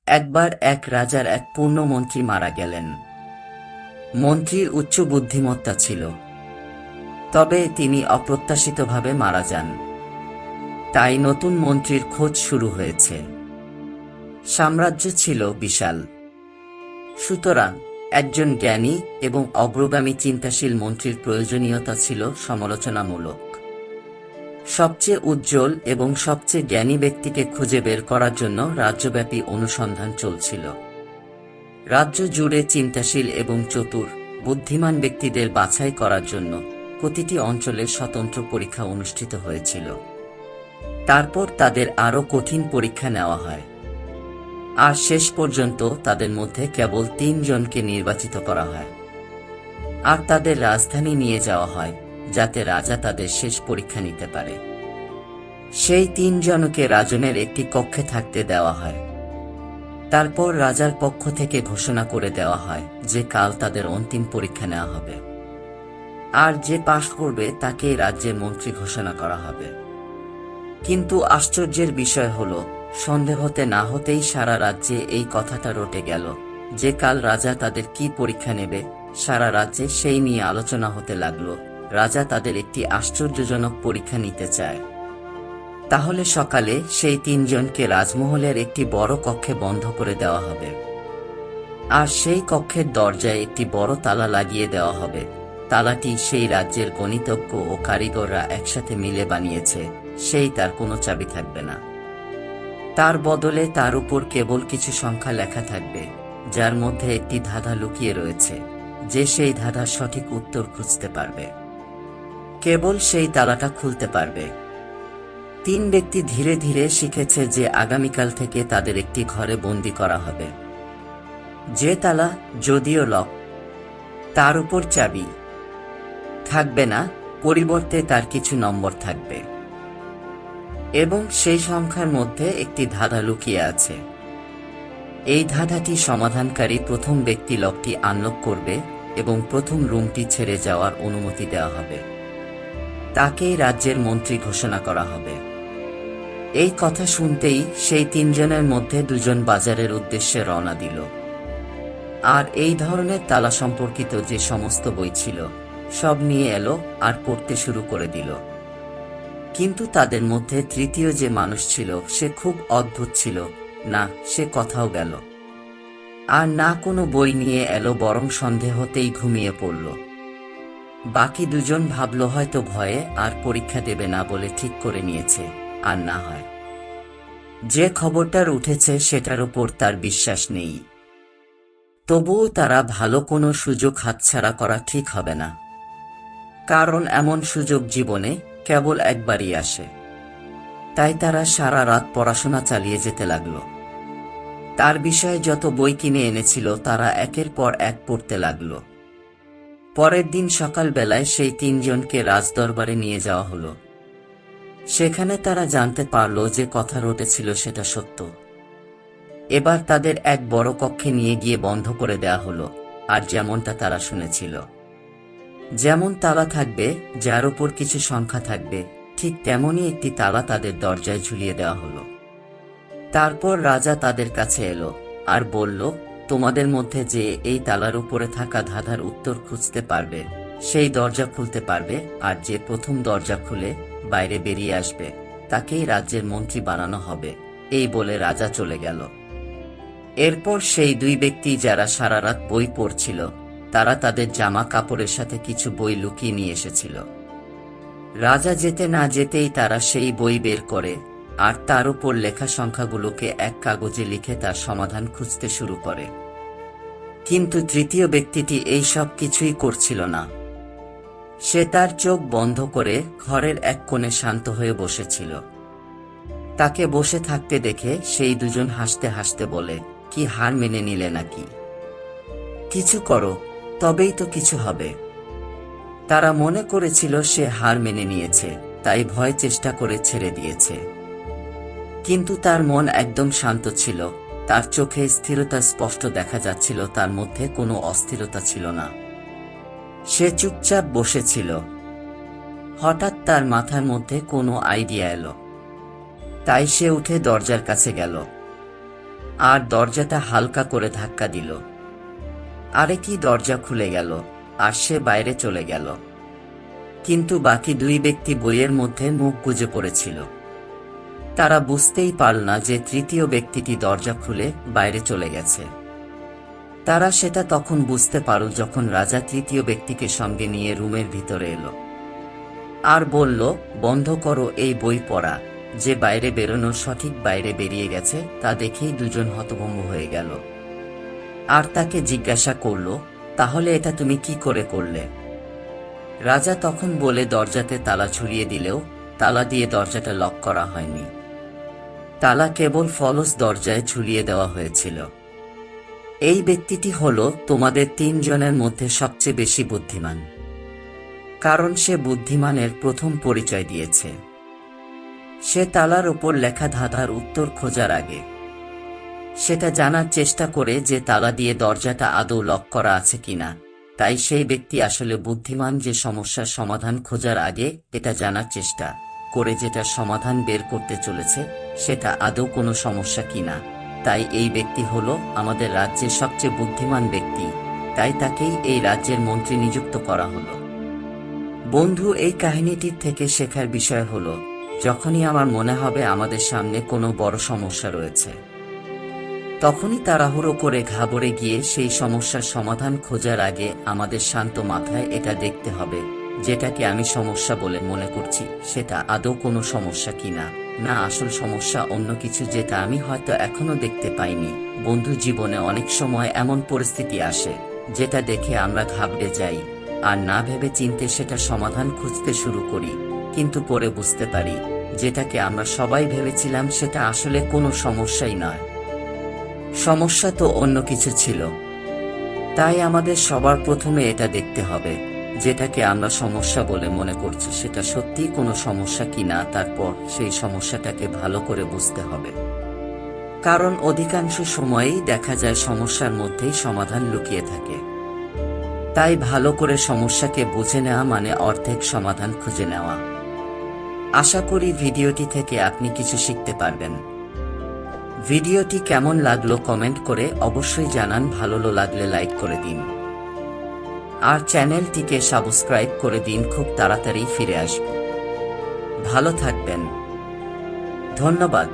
একবার এক রাজার এক পূর্ণমন্ত্রী মারা গেলেন। মন্ত্রীর উচ্চ বুদ্ধিমত্তা ছিল, তবে তিনি অপ্রত্যাশিতভাবে মারা যান। তাই নতুন মন্ত্রীর খোঁজ শুরু হয়েছে। সাম্রাজ্য ছিল বিশাল, সুতরাং একজন জ্ঞানী এবং অগ্রগামী চিন্তাশীল মন্ত্রীর প্রয়োজনীয়তা ছিল সমালোচনামূলক। সবচেয়ে উজ্জ্বল এবং সবচেয়ে জ্ঞানী ব্যক্তিকে খুঁজে বের করার জন্য রাজ্যব্যাপী অনুসন্ধান চলছিল। রাজ্য জুড়ে চিন্তাশীল এবং চতুর, বুদ্ধিমান ব্যক্তিদের বাছাই করার জন্য প্রতিটি অঞ্চলে স্বতন্ত্র পরীক্ষা অনুষ্ঠিত হয়েছিল। তারপর তাদের আরও কঠিন পরীক্ষা নেওয়া হয়, আর শেষ পর্যন্ত তাদের মধ্যে কেবল ৩ জনকে নির্বাচিত করা হয়, আর তাদের রাজধানী নিয়ে যাওয়া হয় যাতে রাজা তাদের শেষ পরীক্ষা নিতে পারে। সেই ৩ জনকে রাজনের একটি কক্ষে থাকতে দেওয়া হয়। তারপর রাজার পক্ষ থেকে ঘোষণা করে দেওয়া হয় যে কাল তাদের অন্তিম পরীক্ষা নেওয়া হবে, আর যে পাশ করবে তাকে রাজ্যের মন্ত্রী ঘোষণা করা হবে। কিন্তু আশ্চর্যের বিষয় হল, সন্ধে হতে না হতেই সারা রাজ্যে এই কথাটা রটে গেল যে কাল রাজা তাদের কি পরীক্ষা নেবে। সারা রাজ্যে সেই নিয়ে আলোচনা হতে লাগলো। রাজা তাদের একটি আশ্চর্যজনক পরীক্ষা নিতে চায়। তাহলে সকালে সেই ৩ জনকে রাজমহলের একটি বড় কক্ষে বন্ধ করে দেওয়া হবে, আর সেই কক্ষের দরজায় একটি বড় তালা লাগিয়ে দেওয়া হবে। তালাটি সেই রাজ্যের গণিতজ্ঞ ও কারিগররা একসাথে মিলে বানিয়েছে, সেই তার কোনো চাবি থাকবে না। তার বদলে তার উপর কেবল কিছু সংখ্যা লেখা থাকবে, যার মধ্যে একটি ধাঁধা লুকিয়ে রয়েছে। যে সেই ধাঁধার সঠিক উত্তর খুঁজতে পারবে, কেবল সেই তালাটা খুলতে পারবে। ৩ ব্যক্তি ধীরে ধীরে শিখেছে যে আগামীকাল থেকে তাদের একটি ঘরে বন্দি করা হবে। যে তালা যদিও লক, তার উপর চাবি থাকবে না, পরিবর্তে তার কিছু নম্বর থাকবে, এবং সেই সংখ্যার মধ্যে একটি ধাঁধা লুকিয়ে আছে। এই ধাঁধাটি সমাধানকারী প্রথম ব্যক্তি লকটি আনলক করবে এবং প্রথম রুমটি ছেড়ে যাওয়ার অনুমতি দেওয়া হবে। তাকেই রাজ্যের মন্ত্রী ঘোষণা করা হবে। এই কথা শুনতেই সেই ৩ জনের মধ্যে ২ জন বাজারের উদ্দেশ্যে রওনা দিল, আর এই ধরনের তালা সম্পর্কিত যে সমস্ত বই ছিল সব নিয়ে এলো আর পড়তে শুরু করে দিল। কিন্তু তাদের মধ্যে তৃতীয় যে মানুষ ছিল সে খুব অদ্ভুত ছিল। না সে কোথাও গেল, আর না কোনো বই নিয়ে এলো, বরং সন্ধে হতেই ঘুমিয়ে পড়ল। বাকি ২ জন ভাবল হয়তো ভয়ে আর পরীক্ষা দেবে না বলে ঠিক করে নিয়েছে, আর না হয় যে খবরটার উঠেছে সেটার উপর তার বিশ্বাস নেই। তবুও তারা ভালো কোনো সুযোগ হাতছাড়া করা ঠিক হবে না, কারণ এমন সুযোগ জীবনে কেবল একবারই আসে। তাই তারা সারা রাত পড়াশোনা চালিয়ে যেতে লাগলো। তার বিষয়ে যত বই কিনে এনেছিল তারা একের পর এক পড়তে লাগলো। পরের দিন সকালবেলায় সেই ৩ জনকে রাজদরবারে নিয়ে যাওয়া হলো। সেখানে তারা জানতে পারল যে কথা রটেছিল সেটা সত্য। এবার তাদের এক বড় কক্ষে নিয়ে গিয়ে বন্ধ করে দেয়া হলো, আর যেমনটা তারা শুনেছিল, যেমন তালা থাকবে যার উপর কিছু সংখ্যা থাকবে, ঠিক তেমনই একটি তালা তাদের দরজায় ঝুলিয়ে দেওয়া হলো। তারপর রাজা তাদের কাছে এলো আর বলল, তোমাদের মধ্যে যে এই তালার উপরে থাকা ধাঁধার উত্তর খুঁজতে পারবে সেই দরজা খুলতে পারবে, আর যে প্রথম দরজা খুলে বাইরে বেরিয়ে আসবে তাকেই রাজ্যের মন্ত্রী বানানো হবে। এই বলে রাজা চলে গেল। এরপর সেই ২ ব্যক্তি যারা সারা রাত বই পড়ছিল তারা তাদের জামা কাপড়ের সাথে কিছু বই লুকিয়ে নিয়ে এসেছিল। রাজা যেতে না যেতেই তারা সেই বই বের করে আর তার উপর লেখা সংখ্যাগুলোকে এক কাগজে লিখে তার সমাধান খুঁজতে শুরু করে। কিন্তু তৃতীয় ব্যক্তিটি এই সব কিছুই করছিল না। সে তার চোখ বন্ধ করে ঘরের এক কোণে শান্ত হয়ে বসেছিল। তাকে বসে থাকতে দেখে সেই ২ জন হাসতে হাসতে বলে, কি হার মেনে নিলে নাকি? কিছু করো, তবেই তো কিছু হবে। তারা মনে করেছিল সে হার মেনে নিয়েছে, তাই ভয় চেষ্টা করে ছেড়ে দিয়েছে। কিন্তু তার মন একদম শান্ত ছিল, তার চোখে স্থিরতা স্পষ্ট দেখা যাচ্ছিল, তার মধ্যে কোনো অস্থিরতা ছিল না। সে চুপচাপ বসেছিল। হঠাৎ তার মাথার মধ্যে কোনো আইডিয়া এলো, তাই সে উঠে দরজার কাছে গেল। আর দরজাটা হালকা করে ধাক্কা দিল। আরে কি, দরজা খুলে গেল আর সে বাইরে চলে গেল। কিন্তু বাকি দুই ব্যক্তি বইয়ের মধ্যে মুখ গুজে পড়েছিল। তারা বুঝতেই পারল না যে তৃতীয় ব্যক্তিটি দরজা খুলে বাইরে চলে গেছে। তারা সেটা তখন বুঝতে পারল যখন রাজা তৃতীয় ব্যক্তিকে সঙ্গে নিয়ে রুমের ভিতরে এলো আর বলল, বন্ধ করো এই বই পড়া। যে বাইরে বেরোনো সঠিক বাইরে বেরিয়ে গেছে তা দেখেই দুজন হতভম্ব হয়ে গেল। আর তাকে জিজ্ঞাসা করল, তাহলে এটা তুমি কি করে করলে? রাজা তখন বলে, দরজাতে তালা ঝুলিয়ে দিলেও তালা দিয়ে দরজাটা লক করা হয়নি। তালা কেবল ফলস দরজায় ঝুলিয়ে দেওয়া হয়েছিল। এই ব্যক্তিটি হল তোমাদের তিনজনের মধ্যে সবচেয়ে বেশি বুদ্ধিমান, কারণ সে বুদ্ধিমানের প্রথম পরিচয় দিয়েছে। সে তালার ওপর লেখা ধাঁধার উত্তর খোঁজার আগে সেটা জানার চেষ্টা করে যে তালা দিয়ে দরজাটা আদৌ লক করা আছে কিনা। তাই সেই ব্যক্তি আসলে বুদ্ধিমান, যে সমস্যার সমাধান খোঁজার আগে এটা জানার চেষ্টা করে যেটা সমাধান বের করতে চলেছে সেটা আদৌ কোনো সমস্যা কিনা। তাই এই ব্যক্তি হলো আমাদের রাজ্যের সবচেয়ে বুদ্ধিমান ব্যক্তি, তাই তাকেই এই রাজ্যের মন্ত্রী নিযুক্ত করা হলো। বন্ধু, এই কাহিনীটির থেকে শেখার বিষয় হলো, যখনই আমার মনে হবে আমাদের সামনে কোনো বড় সমস্যা রয়েছে, তখনই তাড়াহুড়ো করে ঘাবড়ে গিয়ে সেই সমস্যার সমাধান খোঁজার আগে আমাদের শান্ত মাথায় এটা দেখতে হবে, যেটাকে আমি সমস্যা বলে মনে করছি সেটা আদৌ কোনো সমস্যা কিনা, না আসল সমস্যা অন্য কিছু যেটা আমি হয়তো এখনো দেখতে পাইনি। বন্ধু, জীবনে অনেক সময় এমন পরিস্থিতি আসে যেটা দেখে আমরা ঘাবড়ে যাই আর না ভেবে চিন্তে সেটা সমাধান খুঁজতে শুরু করি, কিন্তু পরে বুঝতে পারি যেটাকে আমরা সবাই ভেবেছিলাম সেটা আসলে কোনো সমস্যাই নয়, সমস্যা তো অন্য কিছু ছিল। তাই আমাদের সবার প্রথমে এটা দেখতে হবে যেটাকে আমরা সমস্যা বলে মনে করছি সেটা সত্যিই কোনো সমস্যা কিনা, তারপর সেই সমস্যাটাকে ভালো করে বুঝতে হবে। কারণ অধিকাংশ সময়েই দেখা যায় সমস্যার মধ্যেই সমাধান লুকিয়ে থাকে। তাই ভালো করে সমস্যাকে বুঝে নেওয়া মানে অর্ধেক সমাধান খুঁজে নেওয়া। আশা করি ভিডিওটি থেকে আপনি কিছু শিখতে পারবেন। ভিডিওটি কেমন লাগলো কমেন্ট করে অবশ্যই জানান, ভালো লাগলে লাইক করে দিন আর চ্যানেলটিকে সাবস্ক্রাইব করে দিন। খুব তাড়াতাড়ি ফিরে আসব। ভালো থাকবেন। ধন্যবাদ।